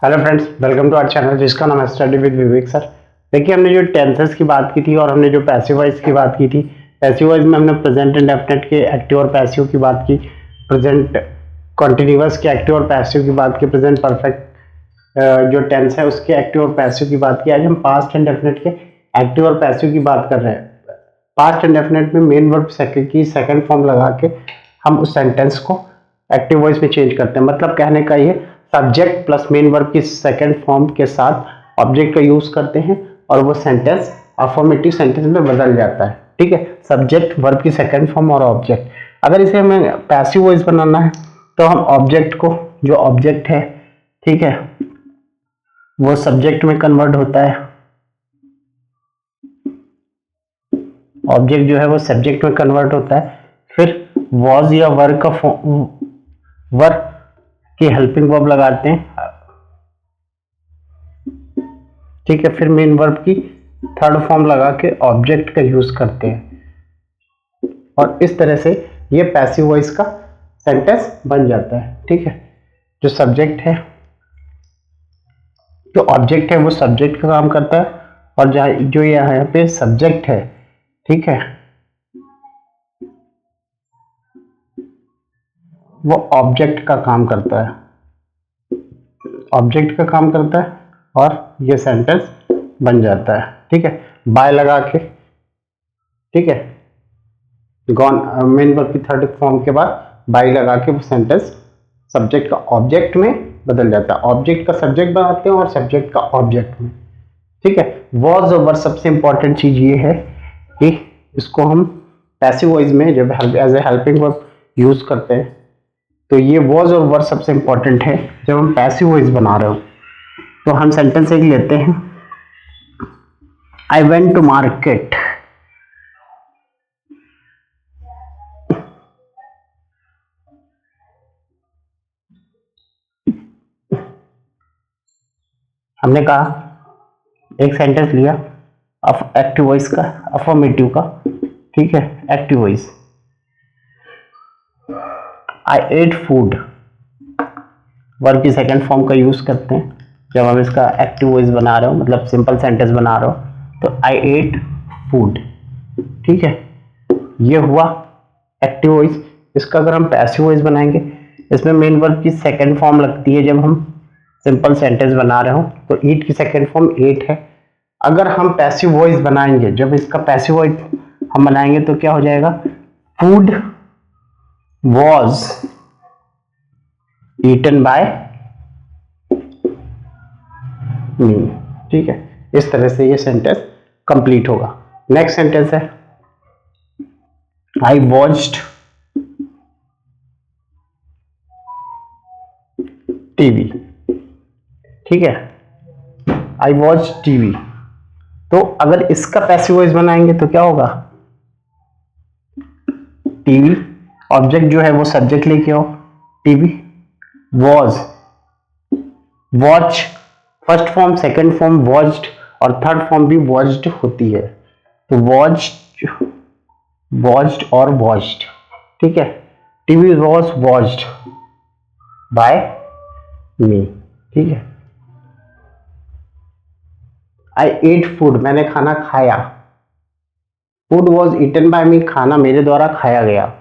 Hello friends, welcome to our channel जिसका नाम है स्टडी विद विवेक सर। देखिए, हमने जो टेंसेस की बात की थी और हमने जो पैसिव वॉइस की बात की थी। पैसिव वॉइस में हमने प्रेजेंट इंडेफिनिट के एक्टिव और पैसिव की बात की, प्रेजेंट कॉन्टिन्यूअस के एक्टिव और पैसिव की बात की, प्रेजेंट परफेक्ट जो टेंस है उसके एक्टिव और पैसिव की बात की। आज हम पास्ट इंडेफिनिट के एक्टिव और पैसिव की बात कर रहे हैं। पास्ट इंडेफिनिट में मेन वर्ब की सेकंड फॉर्म लगा के हम उस सेंटेंस को एक्टिव वॉइस में चेंज करते हैं। मतलब कहने का ये, सब्जेक्ट प्लस मेन वर्ब की सेकंड फॉर्म के साथ ऑब्जेक्ट का यूज करते हैं और वो सेंटेंस अफर्मेटिव सेंटेंस में बदल जाता है। ठीक है, सब्जेक्ट, वर्ब की सेकंड फॉर्म और ऑब्जेक्ट। अगर इसे हमें पैसिव वॉइस बनाना है तो हम ऑब्जेक्ट को, जो ऑब्जेक्ट है, ठीक है, वो सब्जेक्ट में कन्वर्ट होता है। ऑब्जेक्ट जो है वो सब्जेक्ट में कन्वर्ट होता है। फिर वॉज या वर का वर की हेल्पिंग वर्ब लगाते हैं। ठीक है, फिर मेन वर्ब की थर्ड फॉर्म लगा के ऑब्जेक्ट का यूज करते हैं और इस तरह से ये पैसिव वॉइस का सेंटेंस बन जाता है। ठीक है, जो सब्जेक्ट है, जो ऑब्जेक्ट है वो सब्जेक्ट का काम करता है और जो यहाँ पे सब्जेक्ट है, ठीक है, वो ऑब्जेक्ट का काम करता है, ऑब्जेक्ट का काम करता है और ये सेंटेंस बन जाता है। ठीक है, बाय लगा के, ठीक है, गॉन मेन वर्ब की थर्ड फॉर्म के बाद बाय लगा के वो सेंटेंस सब्जेक्ट का ऑब्जेक्ट में बदल जाता है। ऑब्जेक्ट का सब्जेक्ट बनाते हैं और सब्जेक्ट का ऑब्जेक्ट में। ठीक है, वॉज और वर, सबसे इंपॉर्टेंट चीज ये है कि इसको हम पैसिव वॉइस में जब as a helping verb use करते हैं तो ये वॉज और वर सबसे इंपॉर्टेंट है जब हम पैसिव वॉइस बना रहे हो। तो हम सेंटेंस एक लेते हैं, आई वेंट टू मार्केट। हमने कहा, एक सेंटेंस लिया एक्टिव वॉइस का, अफर्मेटिव का, ठीक है, एक्टिव वॉइस, आई एट फूड। वर्ब की सेकंड फॉर्म का यूज करते हैं जब हम इसका एक्टिव वॉइस बना रहे हो, मतलब सिंपल सेंटेंस बना रहे हो। तो आई एट फूड, ठीक है, ये हुआ एक्टिव वॉइस। इसका अगर हम पैसिव वॉइस बनाएंगे, इसमें मेन वर्ब की सेकंड फॉर्म लगती है जब हम सिंपल सेंटेंस बना रहे हो, तो ईट की सेकंड फॉर्म एट है। अगर हम पैसिव वॉइस बनाएंगे, जब इसका पैसिव वॉइस हम बनाएंगे तो क्या हो जाएगा, food was eaten by me. ठीक है, इस तरह से ये सेंटेंस कंप्लीट होगा। नेक्स्ट सेंटेंस है, आई वॉच्ड टीवी। ठीक है, आई वॉच टीवी। तो अगर इसका पैसिव वॉइस बनाएंगे तो क्या होगा, टीवी, ऑब्जेक्ट जो है वो सब्जेक्ट लेके आओ, TV, was, watch, first form, second form watched और थर्ड फॉर्म भी वॉच्ड होती है। तो वॉच्ड, वॉच्ड और वॉच्ड। ठीक है, TV was watched by me. ठीक है, आई एट फूड, मैंने खाना खाया। Food was eaten by me, खाना मेरे द्वारा खाया गया।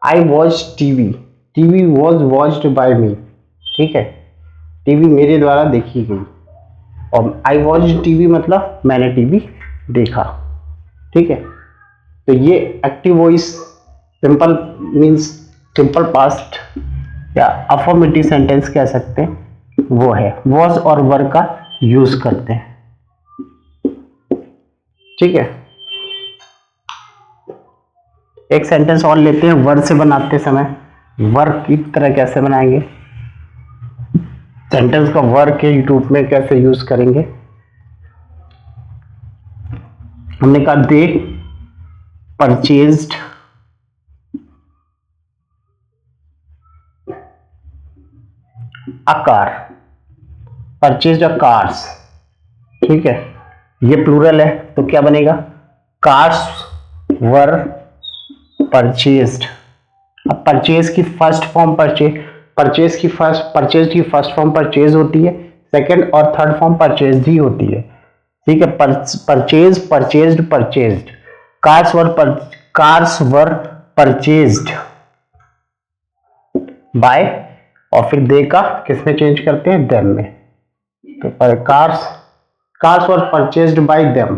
I watch TV, TV was watched by me. ठीक है, टीवी मेरे द्वारा देखी गई और आई वॉच टीवी मतलब मैंने टीवी देखा। ठीक है, तो ये active voice simple means simple past या अफर्मेटिव सेंटेंस कह सकते हैं, वो है वॉज और वर का यूज करते हैं। ठीक है, एक सेंटेंस और लेते हैं वर से बनाते समय। वर की तरह कैसे बनाएंगे, सेंटेंस का वर के रूप में कैसे यूज करेंगे। हमने कहा they purchased a car, purchased a cars. ठीक है, ये प्लूरल है तो क्या बनेगा, कार्स वर परचेज्ड अब परचेज की फर्स्ट फॉर्म परचेज की फर्स्ट फॉर्म परचेज होती है, सेकंड और थर्ड फॉर्म परचेज ही होती है। ठीक है, purchase, purchased, purchased, cars were purchased bye, और फिर दे का किस में चेंज करते हैं, देम में। तो cars were purchased bye them.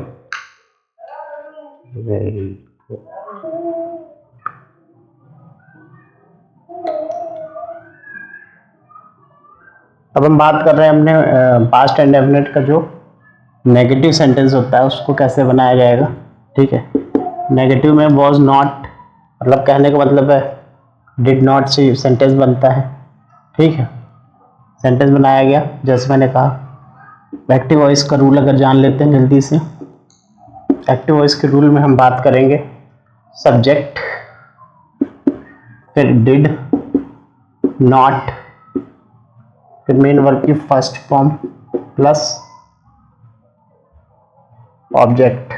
अब हम बात कर रहे हैं अपने पास्ट इंडेफिनिट का जो नेगेटिव सेंटेंस होता है उसको कैसे बनाया जाएगा। ठीक है, नेगेटिव में वॉज नॉट, मतलब कहने का मतलब है डिड नॉट से सेंटेंस बनता है। ठीक है, सेंटेंस बनाया गया जैसे मैंने कहा। एक्टिव वॉइस का रूल अगर जान लेते हैं जल्दी से। एक्टिव वॉइस के रूल में हम बात करेंगे सब्जेक्ट, फिर डिड, नॉट, फिर मेन वर्ब की फर्स्ट फॉर्म प्लस ऑब्जेक्ट।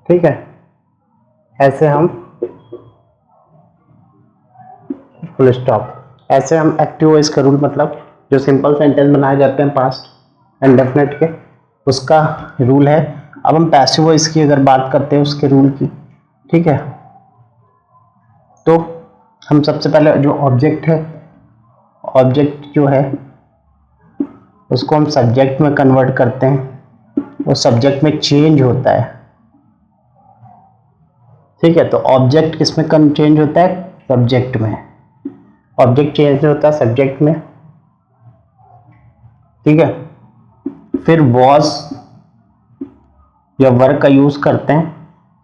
ठीक है, ऐसे हम फुल स्टॉप, ऐसे हम एक्टिव वॉइस का रूल, मतलब जो सिंपल सेंटेंस बनाए जाते हैं पास्ट इंडेफिनिट के, उसका रूल है। अब हम पैसिव वॉइस की अगर बात करते हैं उसके रूल की। ठीक है, तो हम सबसे पहले जो ऑब्जेक्ट है, ऑब्जेक्ट जो है उसको हम सब्जेक्ट में कन्वर्ट करते हैं, वो सब्जेक्ट में चेंज होता है। ठीक है, तो ऑब्जेक्ट किस में चेंज होता है, सब्जेक्ट में। ऑब्जेक्ट चेंज होता है सब्जेक्ट में। ठीक है, फिर वॉज या वर्ब का यूज करते हैं,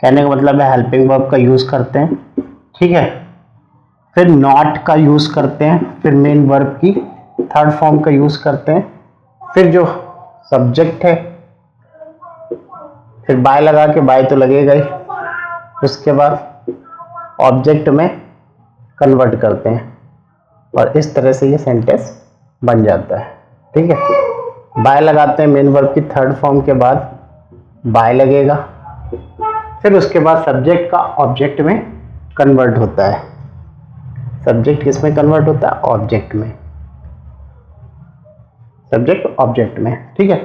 कहने का मतलब है हेल्पिंग वर्ब का यूज करते हैं। ठीक है, फिर नॉट का यूज करते हैं, फिर मेन वर्ब की थर्ड फॉर्म का यूज करते हैं, फिर जो सब्जेक्ट है फिर बाय लगा के, बाय तो लगेगा ही, उसके बाद ऑब्जेक्ट में कन्वर्ट करते हैं और इस तरह से ये सेंटेंस बन जाता है। ठीक है, बाय लगाते हैं मेन वर्ब की थर्ड फॉर्म के बाद, बाय लगेगा, फिर उसके बाद सब्जेक्ट का ऑब्जेक्ट में कन्वर्ट होता है। सब्जेक्ट किस में कन्वर्ट होता है, ऑब्जेक्ट में, सब्जेक्ट ऑब्जेक्ट में। ठीक है,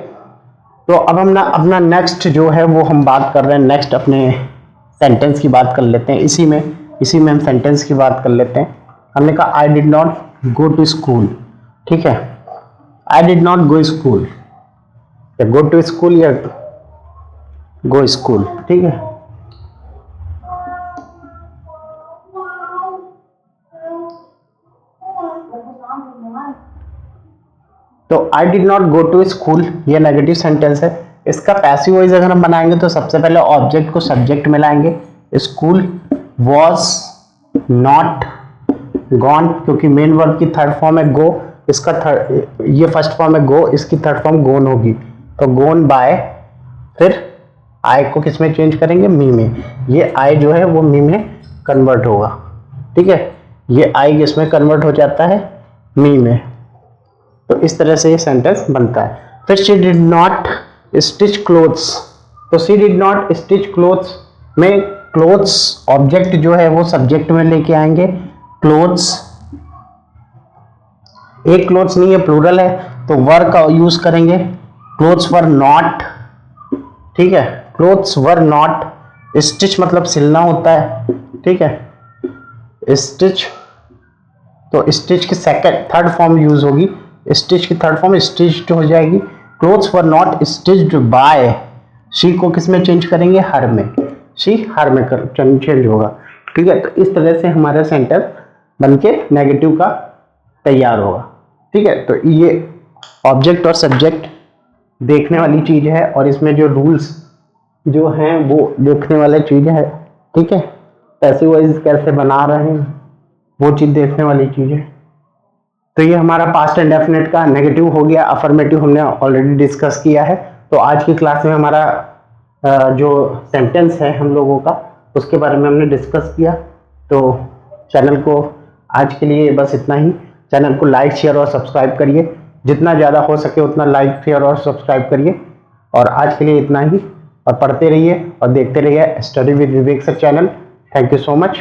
तो अब हम ना अपना नेक्स्ट जो है वो हम बात कर रहे हैं, नेक्स्ट अपने सेंटेंस की बात कर लेते हैं। इसी में हम सेंटेंस की बात कर लेते हैं। हमने कहा I did not go to school. ठीक है, I did not go school, या गो टू स्कूल या गो स्कूल। ठीक है, तो I did not go to school ये नेगेटिव सेंटेंस है। इसका पैसिव वॉइस अगर हम बनाएंगे तो सबसे पहले ऑब्जेक्ट को सब्जेक्ट में लाएंगे, स्कूल वॉज नॉट गॉन, क्योंकि मेन वर्ब की थर्ड फॉर्म है गो, इसका थर्ड, ये फर्स्ट फॉर्म है गो, इसकी थर्ड फॉर्म गोन होगी, तो गोन बाय, फिर आई को किस में चेंज करेंगे, मी में। ये आई जो है वो मी में कन्वर्ट होगा। ठीक है, ये आई किस में कन्वर्ट हो जाता है, मी में। तो इस तरह से ये सेंटेंस बनता है। फिर she did not stitch clothes, तो she did not stitch clothes में क्लोथ्स ऑब्जेक्ट जो है वो सब्जेक्ट में लेके आएंगे। क्लोथ्स, एक क्लोथ्स नहीं है, प्लूरल है, तो वर का यूज करेंगे, क्लोथ्स वर नॉट। ठीक है, क्लोथ्स वर नॉट, स्टिच मतलब सिलना होता है। ठीक है, स्टिच, तो स्टिच की सेकंड थर्ड फॉर्म यूज होगी, स्टिच की थर्ड फॉर्म स्टिच्ड हो जाएगी। Clothes were not stitched by, she को किस में चेंज करेंगे, हर में, शी हर में चेंज होगा। ठीक है, तो इस तरह से हमारा सेंटेंस बनके नेगेटिव का तैयार होगा। ठीक है, तो ये ऑब्जेक्ट और सब्जेक्ट देखने वाली चीज है और इसमें जो रूल्स जो हैं वो देखने वाली चीज है। ठीक है, पैसिव वॉइस कैसे बना रहे हैं वो चीज देखने वाली चीज है। तो ये हमारा पास्ट इंडेफिनिट का नेगेटिव हो गया, अफर्मेटिव हमने ऑलरेडी डिस्कस किया है। तो आज की क्लास में हमारा जो सेंटेंस है हम लोगों का उसके बारे में हमने डिस्कस किया। तो चैनल को आज के लिए बस इतना ही। चैनल को लाइक, शेयर और सब्सक्राइब करिए, जितना ज़्यादा हो सके उतना लाइक, शेयर और सब्सक्राइब करिए। और आज के लिए इतना ही, और पढ़ते रहिए और देखते रहिए study with Vivek sir channel. Thank you so much.